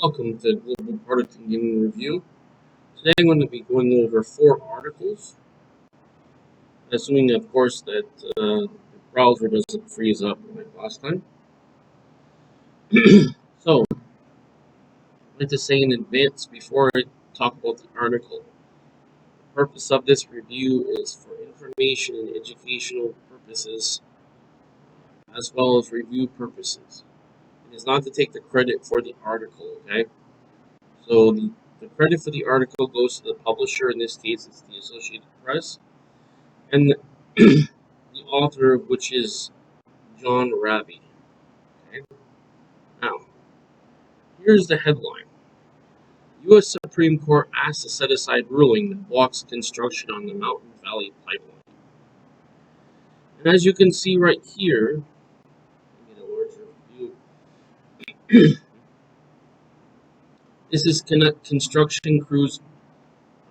Welcome to Global Product and Gaming Review. Today I'm going to be going over 4 articles, assuming of course that the browser doesn't freeze up like last time. So, I'd like to say in advance before I talk about the article, the purpose of this review is for information and educational purposes as well as review purposes. It is not to take the credit for the article, okay? So the credit for the article goes to the publisher, in this case it's the Associated Press, and the author, which is John Raby. Okay? Now, here's the headline. U.S. Supreme Court asked to set aside ruling that blocks construction on the Mountain Valley Pipeline. And as you can see right here, let me get a larger view. This is construction crews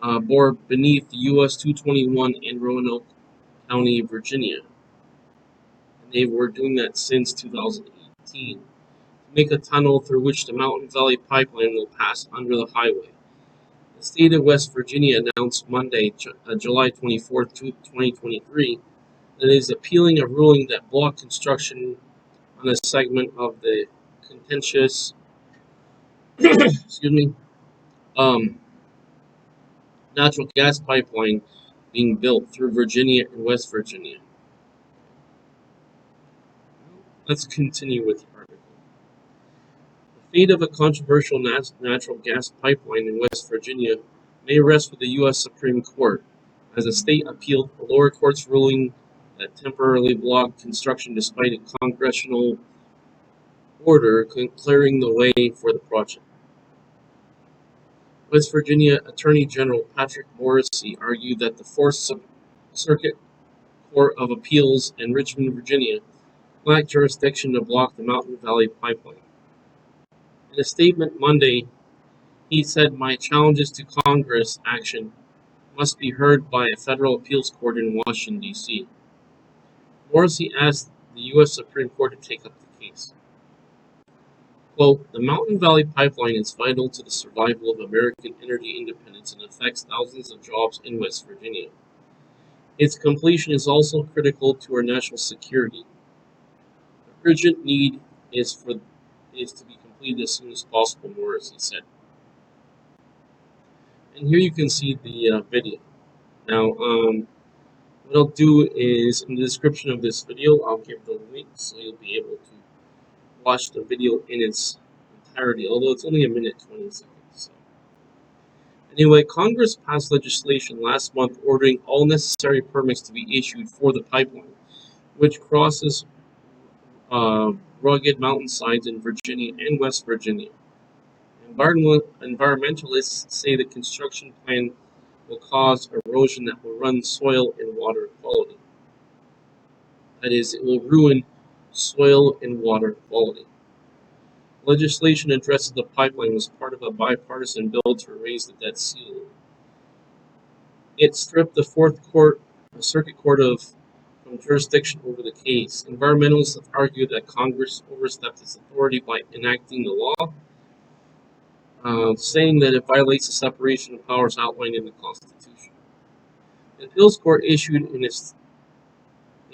bore beneath the U.S. 221 in Roanoke County, Virginia. And they were doing that since 2018. To make a tunnel through which the Mountain Valley Pipeline will pass under the highway. The state of West Virginia announced Monday, July 24, 2023, that it is appealing a ruling that blocked construction on a segment of the contentious natural gas pipeline being built through Virginia and West Virginia. Let's continue with the article. The fate of a controversial natural gas pipeline in West Virginia may rest with the U.S. Supreme Court, as the state appealed the lower court's ruling that temporarily blocked construction despite a congressional order clearing the way for the project. West Virginia Attorney General Patrick Morrisey argued that the Fourth Circuit Court of Appeals in Richmond, Virginia, lacked jurisdiction to block the Mountain Valley Pipeline. In a statement Monday, he said, "My challenges to Congress action must be heard by a federal appeals court in Washington, D.C." Morrissey asked the U.S. Supreme Court to take up the case. Quote, "The Mountain Valley Pipeline is vital to the survival of American energy independence and affects thousands of jobs in West Virginia. Its completion is also critical to our national security. The urgent need is to be completed as soon as possible," Morrissey said. And here you can see the video. Now, what I'll do is, in the description of this video, I'll give the link so you'll be able to watch the video in its entirety, although it's only 1:20. So. Anyway, Congress passed legislation last month ordering all necessary permits to be issued for the pipeline, which crosses rugged mountainsides in Virginia and West Virginia. Environmentalists say the construction plan will cause erosion that will ruin soil and water quality. That is, it will ruin soil and water quality. Legislation addressing the pipeline was part of a bipartisan bill to raise the debt ceiling. It stripped the Circuit Court from jurisdiction over the case. Environmentalists have argued that Congress overstepped its authority by enacting the law, saying that it violates the separation of powers outlined in the Constitution. The appeals court issued a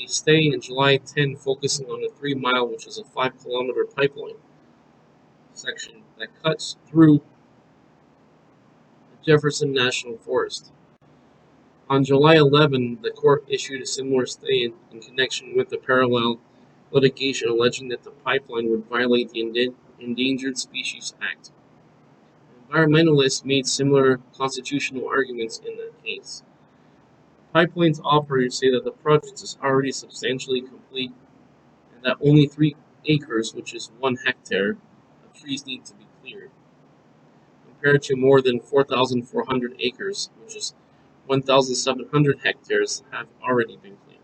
stay in July 10, focusing on a 3-mile, which is a 5-kilometer pipeline section that cuts through the Jefferson National Forest. On July 11, the court issued a similar stay in connection with the parallel litigation alleging that the pipeline would violate the Endangered Species Act. Environmentalists made similar constitutional arguments in that case. Pipeline's operators say that the project is already substantially complete and that only 3 acres, which is 1 hectare, of trees need to be cleared, compared to more than 4,400 acres, which is 1,700 hectares, have already been cleared.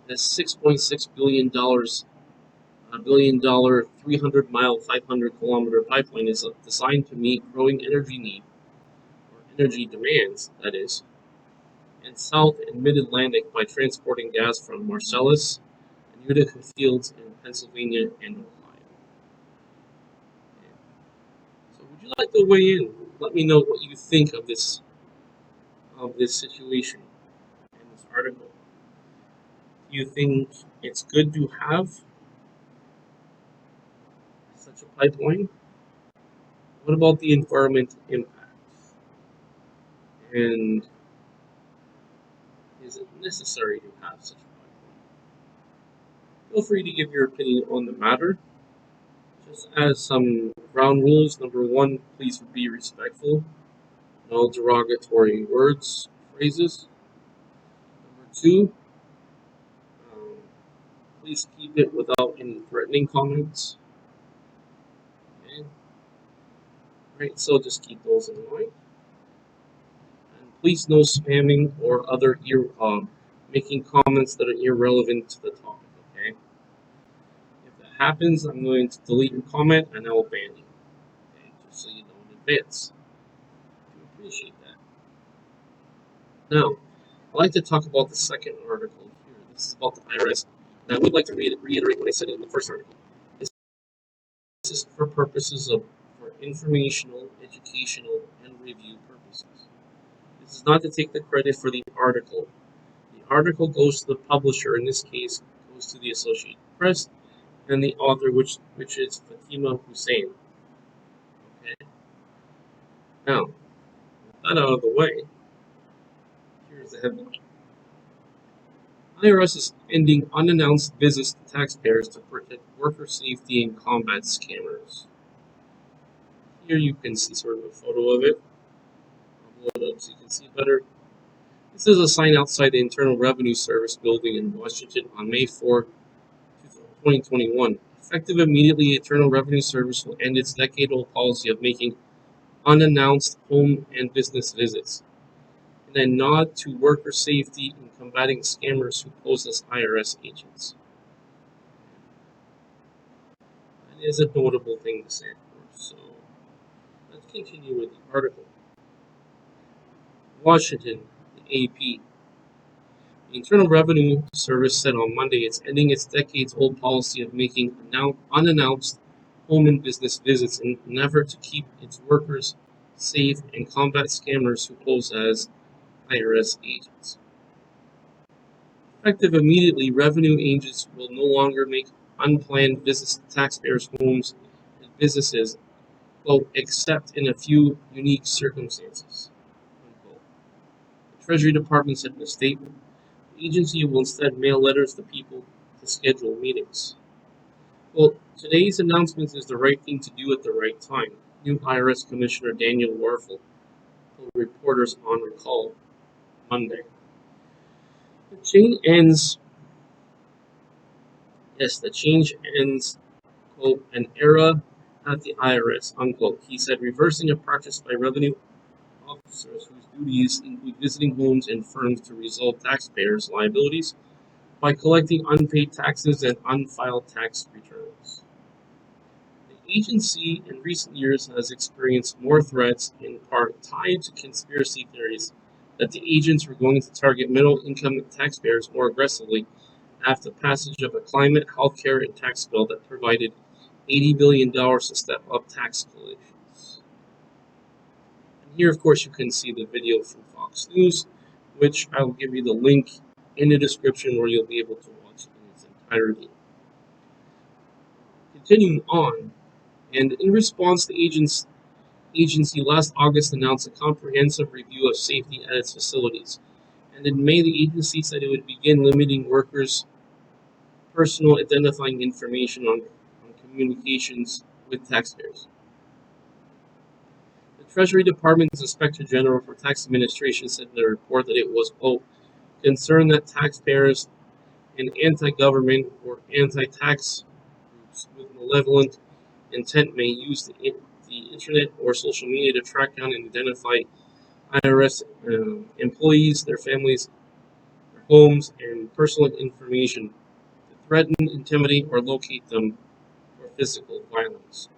This $6.6 billion 300-mile, 500-kilometer pipeline is designed to meet growing energy demands, that is, in South and Mid-Atlantic by transporting gas from Marcellus and Utica fields in Pennsylvania and Ohio. Would you like to weigh in? Let me know what you think of this situation in this article. Do you think it's good to have such a pipeline? What about the environmental impact? And is it necessary to have such a pipeline? Feel free to give your opinion on the matter. Just as some ground rules, number one, please be respectful. No derogatory words, phrases. Number two, um, please keep it without any threatening comments. Okay? Right, so just keep those in mind. And please no spamming or other making comments that are irrelevant to the topic. Okay? If that happens, I'm going to delete your comment and I will ban you. Okay? Just so you know in advance. I appreciate that. Now, I'd like to talk about the second article here. This is about the IRS. Now, I would like to reiterate what I said in the first article. This is for purposes of for informational, educational, and review purposes. This is not to take the credit for the article. The article goes to the publisher. In this case, goes to the Associated Press, and the author, which is Fatima Hussein. Okay. Now, with that out of the way, here's the headline. IRS is ending unannounced visits to taxpayers to protect worker safety and combat scammers. Here you can see sort of a photo of it. I'll blow it up so you can see better. This is a sign outside the Internal Revenue Service building in Washington on May 4, 2021. Effective immediately, Internal Revenue Service will end its decade-old policy of making unannounced home and business visits, in a nod to worker safety and combating scammers who pose as IRS agents. That is a notable thing to say, of course. So let's continue with the article. Washington, the AP. The Internal Revenue Service said on Monday it's ending its decades-old policy of making unannounced home and business visits in an effort to keep its workers safe and combat scammers who pose as IRS agents. Effective immediately, revenue agents will no longer make unplanned visits to taxpayers' homes and businesses, quote, except in a few unique circumstances, unquote. The Treasury Department said in a statement, the agency will instead mail letters to people to schedule meetings. Well, today's announcement is the right thing to do at the right time, new IRS Commissioner Daniel Warfel told reporters on Recall Monday. The change ends, quote, an era at the IRS, unquote. He said, reversing a practice by revenue officers whose duties include visiting homes and firms to resolve taxpayers' liabilities by collecting unpaid taxes and unfiled tax returns. The agency in recent years has experienced more threats, in part tied to conspiracy theories that the agents were going to target middle-income taxpayers more aggressively after passage of a climate, healthcare, and tax bill that provided $80 billion to step up tax collections. And here, of course, you can see the video from Fox News, which I will give you the link in the description where you'll be able to watch it in its entirety. Continuing on, and in response, the agency last August announced a comprehensive review of safety at its facilities. And in May, the agency said it would begin limiting workers' personal identifying information on communications with taxpayers. The Treasury Department's Inspector General for Tax Administration said in a report that it was, quote, concerned that taxpayers and anti-government or anti-tax groups with malevolent intent may use the internet or social media to track down and identify IRS employees, their families, their homes, and personal information to threaten, intimidate, or locate them for physical violence.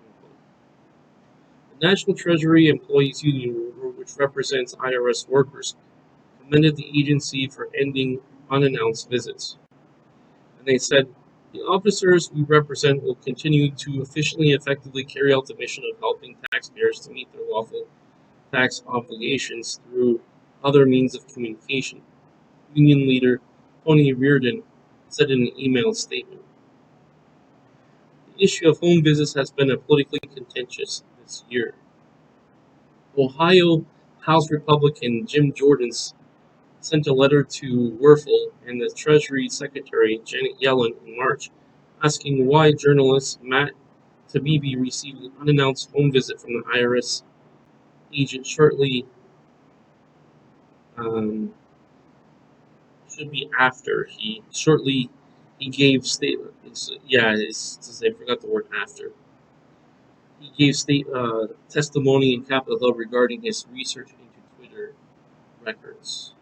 The National Treasury Employees Union, which represents IRS workers, commended the agency for ending unannounced visits. And they said The officers we represent will continue to efficiently and effectively carry out the mission of helping taxpayers to meet their lawful tax obligations through other means of communication, Union leader Tony Reardon said in an email statement. The issue of home visits has been politically contentious this year. Ohio House Republican Jim Jordan sent a letter to Werfel and the Treasury Secretary Janet Yellen in March, asking why journalist Matt Taibbi received an unannounced home visit from the IRS agent shortly should be after he gave statement. I forgot the word after. He gave testimony in Capitol Hill regarding his research into Twitter records.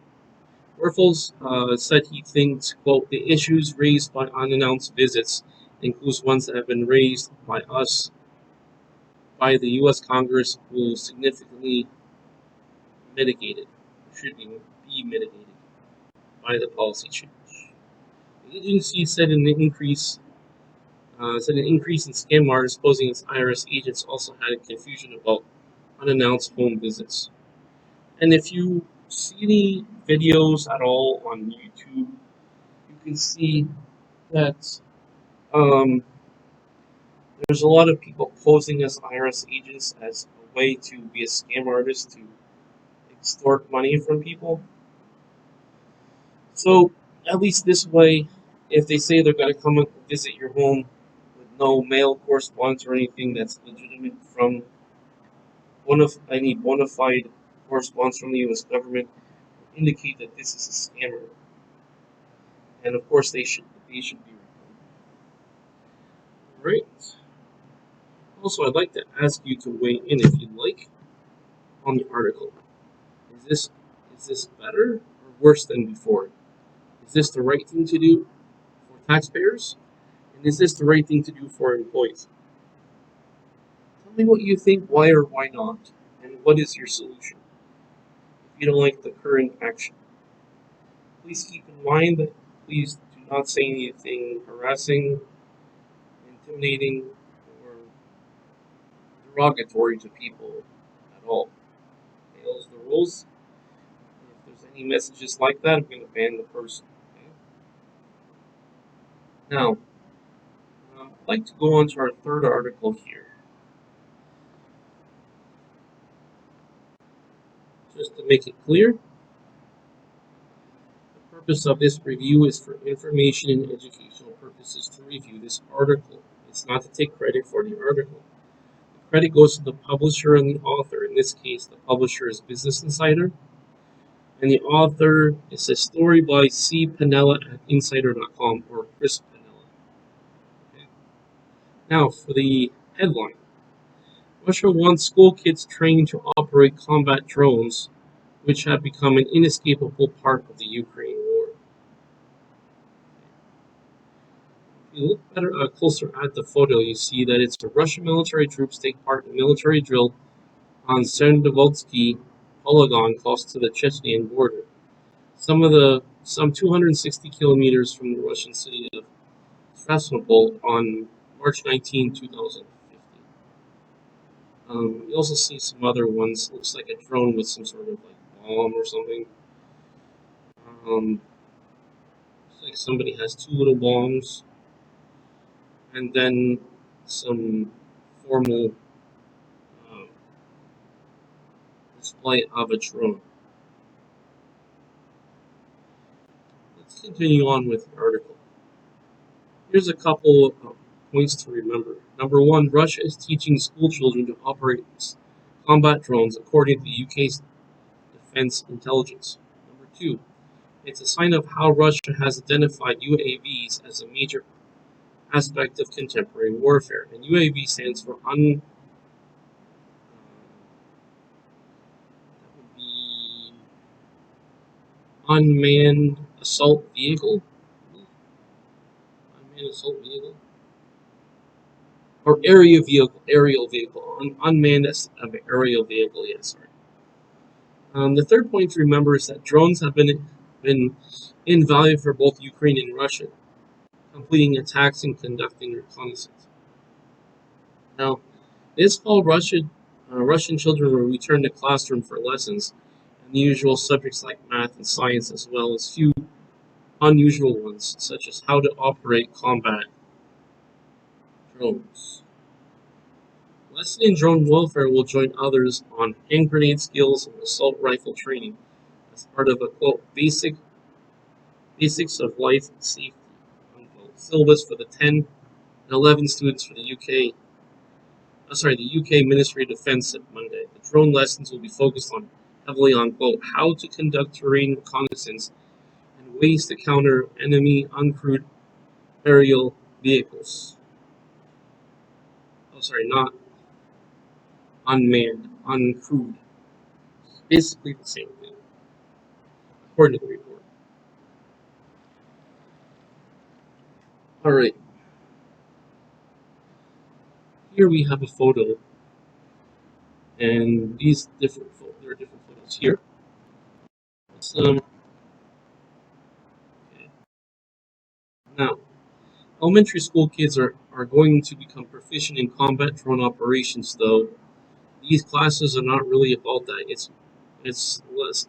Werfels said he thinks, quote, the issues raised by unannounced visits includes ones that have been raised by the U.S. Congress will significantly mitigated, should be mitigated by the policy change. The agency said an increase in scam artists posing as IRS agents also had confusion about unannounced home visits. And if you see any videos at all on YouTube, you can see that um, there's a lot of people posing as IRS agents as a way to be a scam artist to extort money from people. So at least this way, if they say they're going to come and visit your home with no mail correspondence or anything that's legitimate from any bona fide correspondence from the U.S. government, indicate that this is a scammer, and of course they should be reported. Right. Also, I'd like to ask you to weigh in, if you'd like, on the article. Is this better or worse than before? Is this the right thing to do for taxpayers? And is this the right thing to do for employees? Tell me what you think, why or why not, and what is your solution if you don't like the current action. Please keep in mind that please do not say anything harassing, intimidating, or derogatory to people at all. Okay, those are the rules. If there's any messages like that, I'm going to ban the person. Okay? Now, I'd like to go on to our third article here. Just to make it clear, the purpose of this review is for information and educational purposes to review this article. It's not to take credit for the article. The credit goes to the publisher and the author. In this case, the publisher is Business Insider, and the author is a story by C. Piniella at Insider.com, or Chris Piniella. Okay. Now, for the headline. Russia wants school kids trained to operate combat drones, which have become an inescapable part of the Ukraine war. If you look closer at the photo, you see that it's the Russian military troops take part in a military drill on Sernovodsky polygon close to the Chechnyan border. Some 260 kilometers from the Russian city of Krasnopol on March 19, 2015. You also see some other ones. Looks like a drone with some sort of like bomb or something. Looks like somebody has two little bombs, and then some formal display of a drone. Let's continue on with the article. Here's a couple of points to remember. Number one, Russia is teaching school children to operate combat drones according to the UK's Defense Intelligence. Number two, it's a sign of how Russia has identified UAVs as a major aspect of contemporary warfare. And UAV stands for unmanned assault vehicle. Unmanned assault vehicle. Or aerial vehicle. Unmanned aerial vehicle, yes, sorry. The third point to remember is that drones have been invaluable for both Ukraine and Russia. completing attacks and conducting reconnaissance. Now, this fall, Russian children will return to classroom for lessons, and the usual subjects like math and science, as well as few unusual ones, such as how to operate combat drones. Lesson in drone warfare will join others on hand grenade skills and assault rifle training as part of a quote basics of life safety unquote syllabus for the 10 and 11 students for the UK Ministry of Defense said Monday. The drone lessons will be focused on heavily on quote how to conduct terrain reconnaissance and ways to counter enemy uncrewed aerial vehicles. Oh, sorry, not unmanned, uncrewed. Basically the same thing, according to the report. All right, here we have a photo, and there are different photos here. Okay. Now, elementary school kids are going to become proficient in combat drone operations, though these classes are not really about that. It's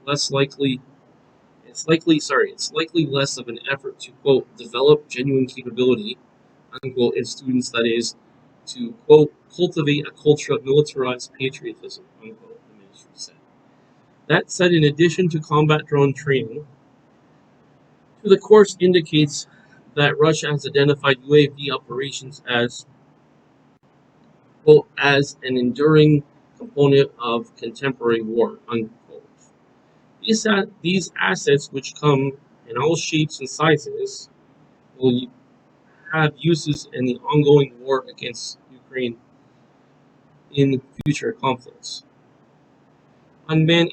less likely it's likely less of an effort to quote develop genuine capability unquote in students, that is to quote cultivate a culture of militarized patriotism unquote, the ministry said. That said, in addition to combat drone training, the course indicates that Russia has identified UAV operations as quote as an enduring component of contemporary war unquote. These assets, which come in all shapes and sizes, will have uses in the ongoing war against Ukraine in future conflicts. Unmanned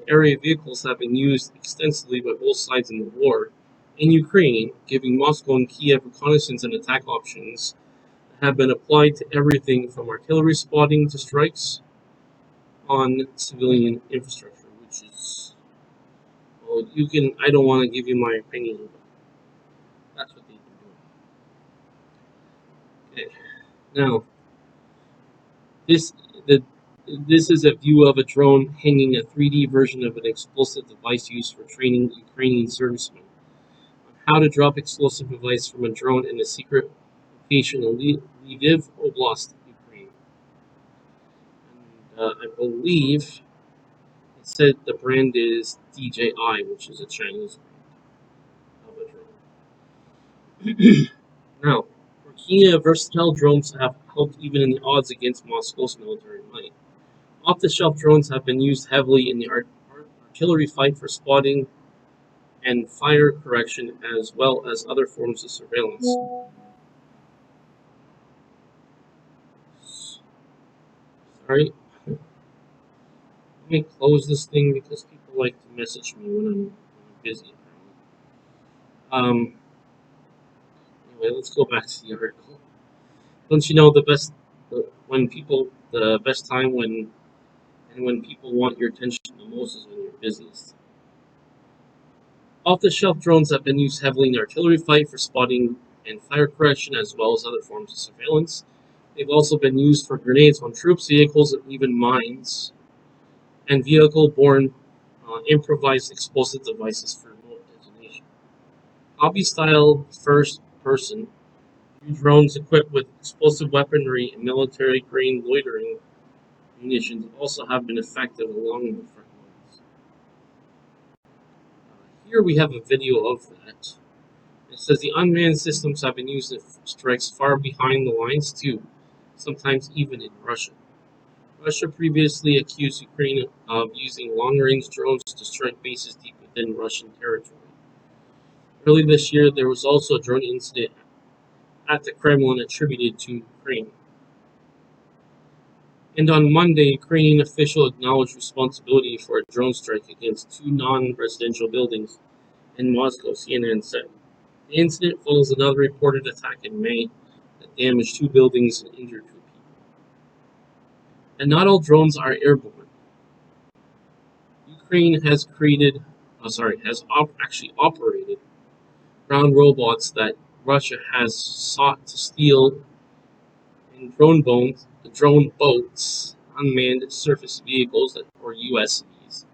area vehicles have been used extensively by both sides in the war. In Ukraine, giving Moscow and Kiev reconnaissance and attack options have been applied to everything from artillery spotting to strikes on civilian infrastructure, which is, well, I don't want to give you my opinion, but that's what they've been doing. Okay. Now, this the this is a view of a drone hanging a 3D version of an explosive device used for training Ukrainian servicemen on how to drop explosive device from a drone in a secret location in Lviv Oblast, Ukraine. And I believe it said the brand is DJI, which is a Chinese brand of a drone. Now, for Kiev, versatile drones have helped even in the odds against Moscow's military might. Off-the-shelf drones have been used heavily in the artillery fight for spotting and fire correction, as well as other forms of surveillance. Sorry, let me close this thing because people like to message me when I'm busy. Anyway, let's go back to the article. Don't you know the best time when people want your attention the most is when you're busiest. Off-the-shelf drones have been used heavily in the artillery fight for spotting and fire correction, as well as other forms of surveillance. They've also been used for grenades on troops, vehicles, and even mines, and vehicle-borne improvised explosive devices for remote detonation. Hobby-style first-person drones equipped with explosive weaponry and military-grade loitering munitions also have been effective along the front lines. Here we have a video of that. It says the unmanned systems have been used in strikes far behind the lines too, sometimes even in Russia. Russia previously accused Ukraine of using long-range drones to strike bases deep within Russian territory. Early this year, there was also a drone incident at the Kremlin attributed to Ukraine. And on Monday, Ukrainian officials acknowledged responsibility for a drone strike against two non-residential buildings in Moscow, CNN said. The incident follows another reported attack in May that damaged two buildings and injured two people. And not all drones are airborne. Ukraine has operated ground robots that Russia has sought to steal in drone boats, unmanned surface vehicles, or USVs,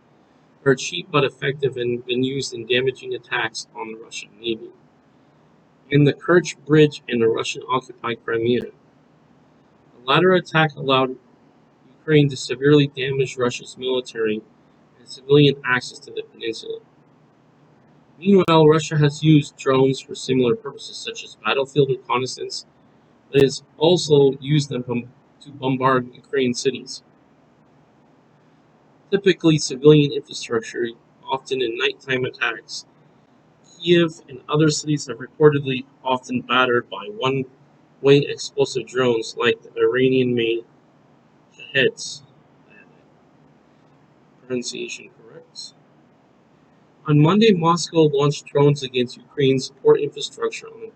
are cheap but effective and been used in damaging attacks on the Russian Navy. In the Kerch Bridge in the Russian-occupied Crimea, the latter attack allowed Ukraine to severely damage Russia's military and civilian access to the peninsula. Meanwhile, Russia has used drones for similar purposes, such as battlefield reconnaissance, but has also used them to bombard Ukrainian cities. Typically civilian infrastructure, often in nighttime attacks. Kiev and other cities have reportedly often battered by one-way explosive drones like the Iranian-made Shaheds. Pronunciation correct. On Monday, Moscow launched drones against Ukraine's port infrastructure on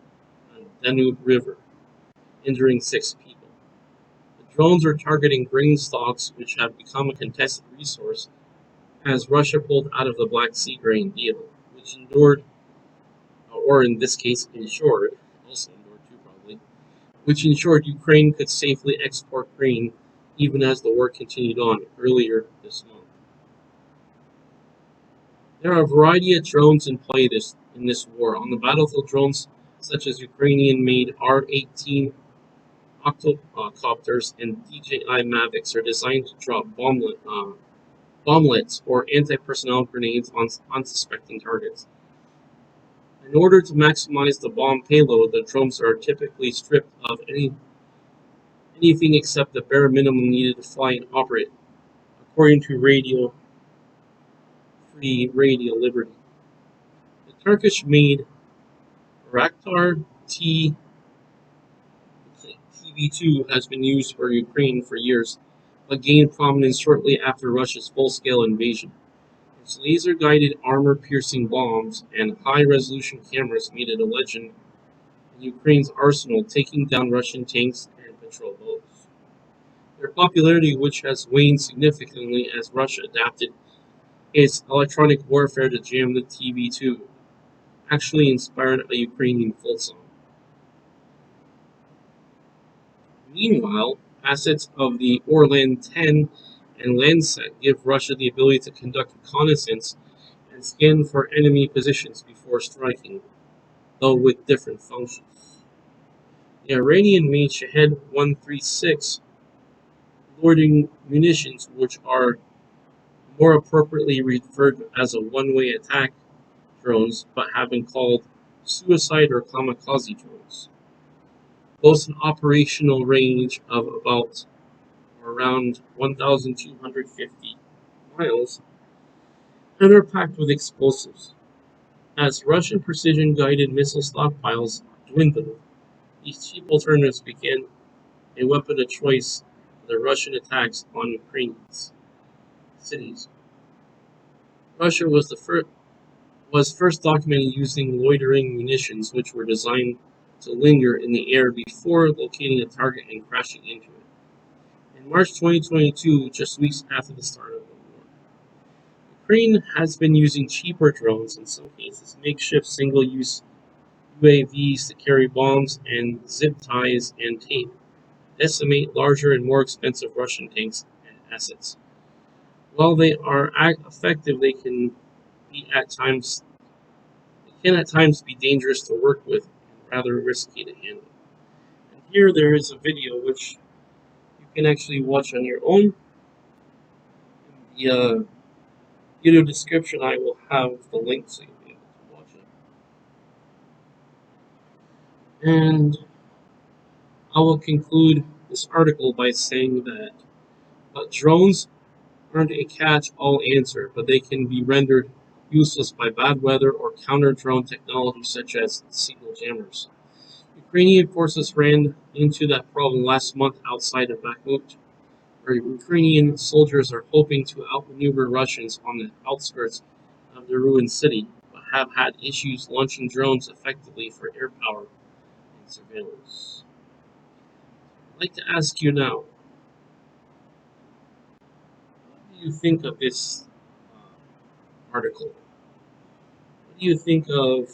the Danube River, injuring 6 people. The drones are targeting grain stocks, which have become a contested resource as Russia pulled out of the Black Sea grain deal, which endured, or in this case ensured, also endured too probably, which ensured Ukraine could safely export grain even as the war continued on earlier this month. There are a variety of drones in play in this war. On the battlefield, drones such as Ukrainian-made R-18 octocopters and DJI Mavics are designed to drop bomblets or anti-personnel grenades on unsuspecting targets. In order to maximize the bomb payload, the drones are typically stripped of anything except the bare minimum needed to fly and operate, according to Free Radio Liberty. The Turkish-made Raktar TV2 has been used for Ukraine for years, but gained prominence shortly after Russia's full-scale invasion. Its laser-guided armor-piercing bombs and high-resolution cameras made it a legend in Ukraine's arsenal, taking down Russian tanks and patrol boats. Their popularity, which has waned significantly as Russia adapted its electronic warfare to jam the TV2, actually inspired a Ukrainian folk song. Meanwhile, assets of the Orlan 10 and Landsat give Russia the ability to conduct reconnaissance and scan for enemy positions before striking, though with different functions. The Iranian-made Shahed 136 loitering munitions, which are more appropriately referred to as a one-way attack drones, but have been called suicide or kamikaze drones, boast an operational range of about or around 1,250 miles and are packed with explosives. As Russian precision-guided missile stockpiles dwindled, these cheap alternatives became a weapon of choice for the Russian attacks on Ukrainian cities. Russia was first documented using loitering munitions, which were designed to linger in the air before locating a target and crashing into it. In March 2022, just weeks after the start of the war, Ukraine has been using cheaper drones, in some cases makeshift single-use UAVs to carry bombs and zip ties and tape, decimate larger and more expensive Russian tanks and assets. While they are effective, they can at times be dangerous to work with and rather risky to handle. And here there is a video which you can actually watch on your own. In the video description, I will have the link so you'll be able to watch it. And I will conclude this article by saying that drones aren't a catch-all answer, but they can be rendered useless by bad weather or counter-drone technology such as signal jammers. Ukrainian forces ran into that problem last month outside of Bakhmut, where Ukrainian soldiers are hoping to outmaneuver Russians on the outskirts of the ruined city, but have had issues launching drones effectively for air power and surveillance. I'd like to ask you now, what do you think of this article? What do you think of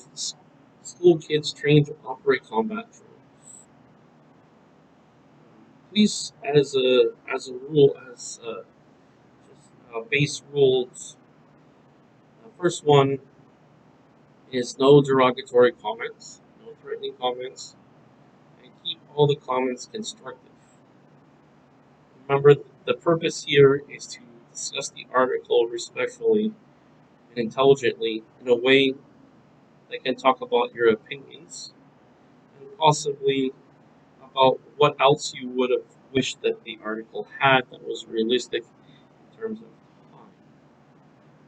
School kids trained to operate combat drones. Police, as a rule, as just, base rules. The first one is no derogatory comments, no threatening comments, and keep all the comments constructive. Remember, the purpose here is to discuss the article respectfully and intelligently in a way that can talk about your opinions and possibly about what else you would have wished that the article had that was realistic in terms of time,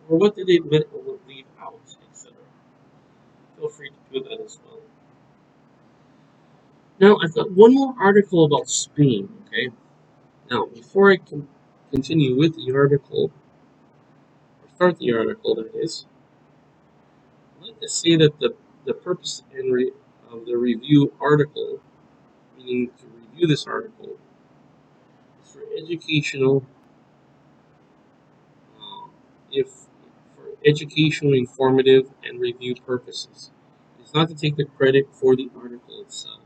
or what did it leave out, etc. Feel free to do that as well. Now, I've got one more article about Spain, okay? Now, before I can continue with the article, or start the article, that is, I'd like to say that the purpose of the review article, meaning to review this article, is for educational, uh, if for educational, informative, and review purposes. It's not to take the credit for the article itself.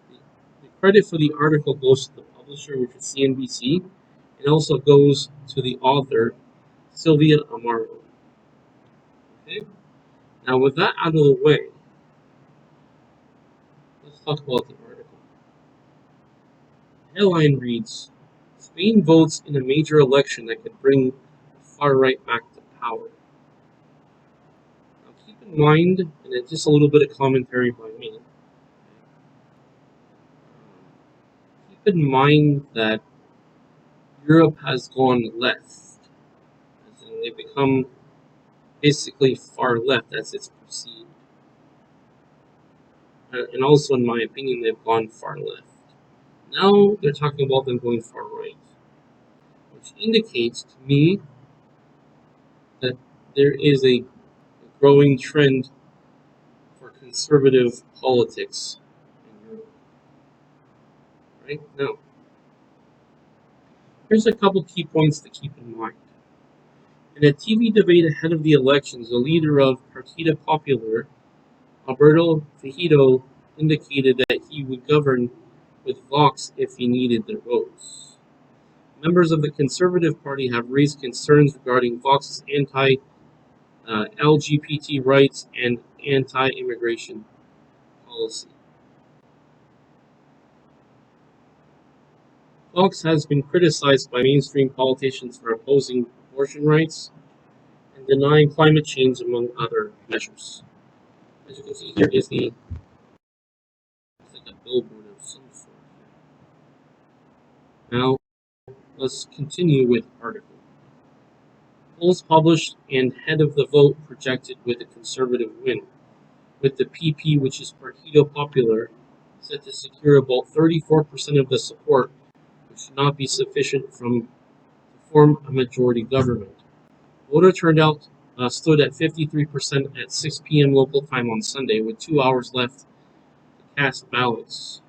The, the credit for the article goes to the publisher, which is CNBC. It also goes to the author, Sylvia Amaro. Okay? Now, with that out of the way, let's talk about the article. The headline reads, Spain votes in a major election that could bring the far right back to power. Now, keep in mind, and it's just a little bit of commentary by me, keep in mind that Europe has gone left, as in they've become basically far left as it's perceived. And also, in my opinion, they've gone far left. Now they're talking about them going far right, which indicates to me that there is a growing trend for conservative politics in Europe. Right? Now, here's a couple key points to keep in mind. In a TV debate ahead of the elections, the leader of Partido Popular, Alberto Fijo, indicated that he would govern with Vox if he needed their votes. Members of the Conservative Party have raised concerns regarding Vox's anti-LGBT rights and anti-immigration policy. Vox has been criticized by mainstream politicians for opposing abortion rights and denying climate change, among other measures. As you can see here is it's like a billboard of some sort. Now, let's continue with the article. Polls published and head of the vote projected with a conservative win, with the PP, which is Partido Popular, set to secure about 34% of the support, which should not be sufficient to form a majority government. Voter turnout stood at 53% at 6 p.m. local time on Sunday, with 2 hours left to cast ballots.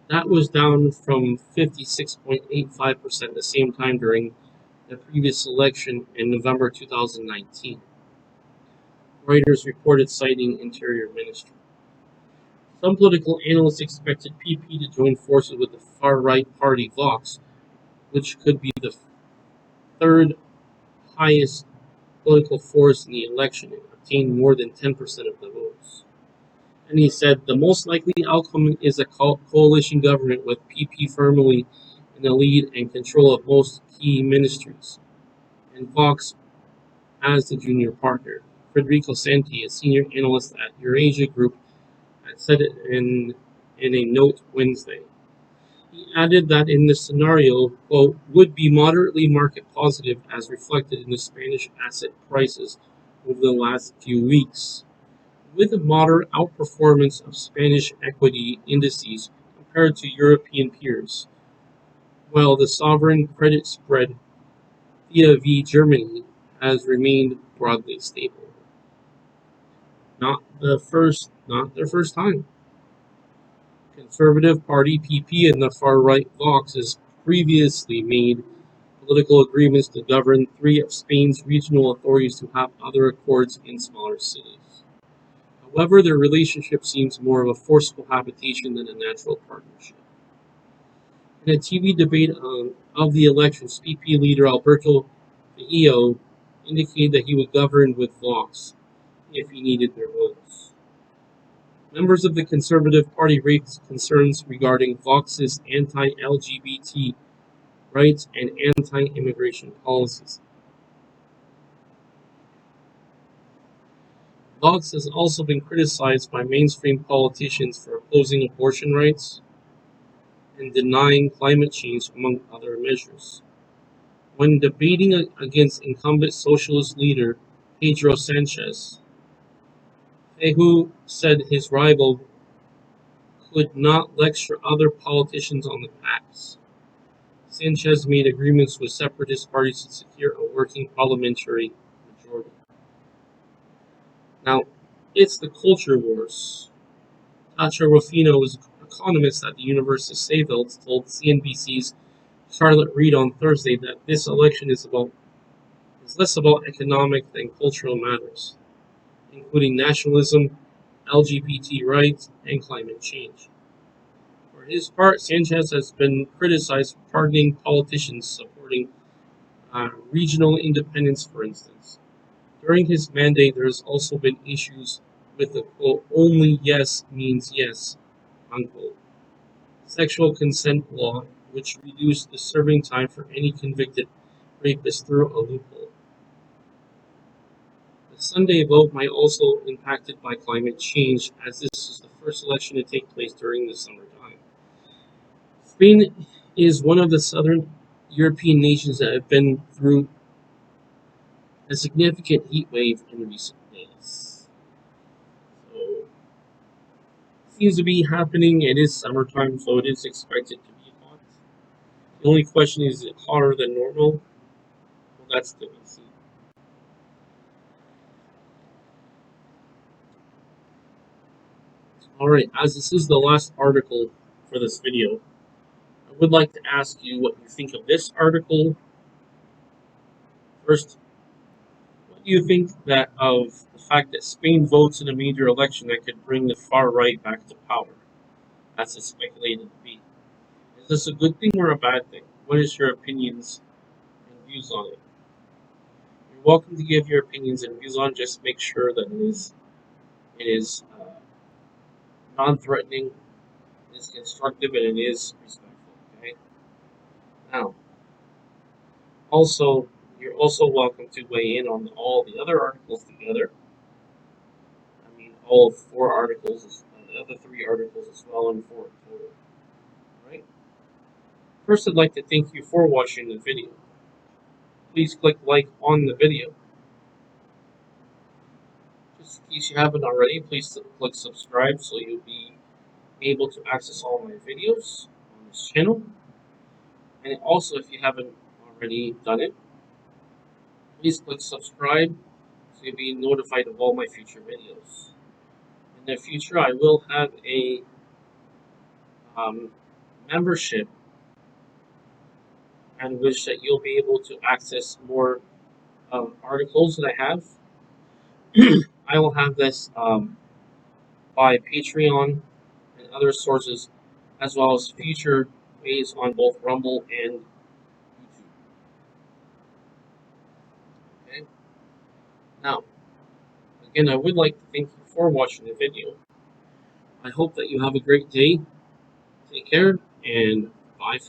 That was down from 56.85% the same time during the previous election in November 2019. Reuters reported, citing Interior Ministry. Some political analysts expected PP to join forces with the far-right party Vox, which could be the third highest political force in the election and obtain more than 10% of the votes. And he said the most likely outcome is a coalition government with PP firmly in the lead and control of most key ministries, and Vox as the junior partner. Federico Santi, a senior analyst at Eurasia Group, had said it in a note Wednesday. He added that in this scenario, quote, would be moderately market positive as reflected in the Spanish asset prices over the last few weeks, with a moderate outperformance of Spanish equity indices compared to European peers, while the sovereign credit spread via Germany has remained broadly stable. Not their first time. Conservative Party PP and the far-right Vox has previously made political agreements to govern 3 of Spain's regional authorities to have other accords in smaller cities. However, their relationship seems more of a forceful habitation than a natural partnership. In a TV debate of the elections, PP leader Alberto Filho indicated that he would govern with Vox if he needed their votes. Members of the Conservative Party raised concerns regarding Vox's anti-LGBT rights and anti-immigration policies. Vox has also been criticized by mainstream politicians for opposing abortion rights and denying climate change, among other measures. When debating against incumbent socialist leader Pedro Sanchez, Fehu said his rival could not lecture other politicians on the facts. Sanchez made agreements with separatist parties to secure a working parliamentary majority. Now, it's the culture wars. Tasha Rufino is an economist at the University of Seville, told CNBC's Charlotte Reed on Thursday that this election is less about economic than cultural matters, including nationalism, LGBT rights, and climate change. For his part, Sanchez has been criticized for pardoning politicians supporting regional independence, for instance. During his mandate, there has also been issues with the quote, only yes means yes, unquote, sexual consent law, which reduced the serving time for any convicted rapist through a loophole. The Sunday vote might also be impacted by climate change, as this is the first election to take place during the summertime. Spain is one of the southern European nations that have been through a significant heat wave in recent days. So, seems to be happening. It is summertime, so it is expected to be hot. The only question is it hotter than normal? Well, that's to be seen. Alright, as this is the last article for this video, I would like to ask you what you think of this article. First, what do you think that of the fact that Spain votes in a major election that could bring the far right back to power, as it's speculated to be? Is this a good thing or a bad thing? What is your opinions and views on it? You're welcome to give your opinions and views on. Just make sure that it is non-threatening, it is constructive, and it is respectful. Okay. Now, also, you're also welcome to weigh in on all the other articles together. I mean, all 4 articles, the other 3 articles as well, and 4 total. Right. First, I'd like to thank you for watching the video. Please click like on the video. Just in case you haven't already, please click subscribe so you'll be able to access all my videos on this channel. And also, if you haven't already done it, please click subscribe so you'll be notified of all my future videos. In the future, I will have a membership and which that you'll be able to access more articles that I have. I will have this by Patreon and other sources, as well as future ways on both Rumble and YouTube. Okay. Now, again, I would like to thank you for watching the video. I hope that you have a great day. Take care, and bye for